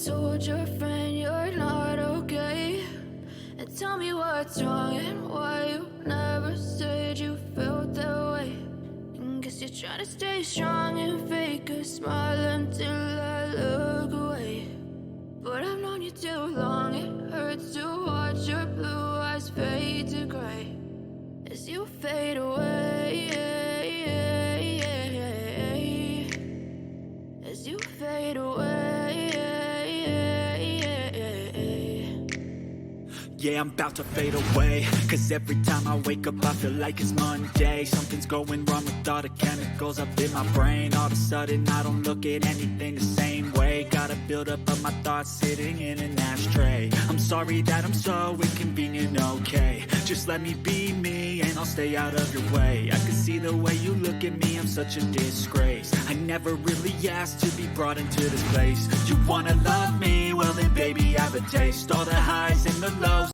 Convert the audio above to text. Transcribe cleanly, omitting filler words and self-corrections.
told your friend you're not okay? And tell me what's wrong and why you never said you felt that way. And guess you're trying to stay strong and fake a smile until I look away. But I've known you too long, it hurts to watch your blue eyes fade to gray as you fade away, as you fade away. Yeah, I'm about to fade away, cause every time I wake up I feel like it's Monday. Something's going wrong with all the chemicals up in my brain. All of a sudden I don't look at anything the same way. Got a buildup of my thoughts sitting in an ashtray. I'm sorry that I'm so inconvenient, okay? Just let me be me and I'll stay out of your way. I can see the way you look at me, I'm such a disgrace. I never really asked to be brought into this place. You wanna love me? Well then baby, I have a taste. All the highs and the lows,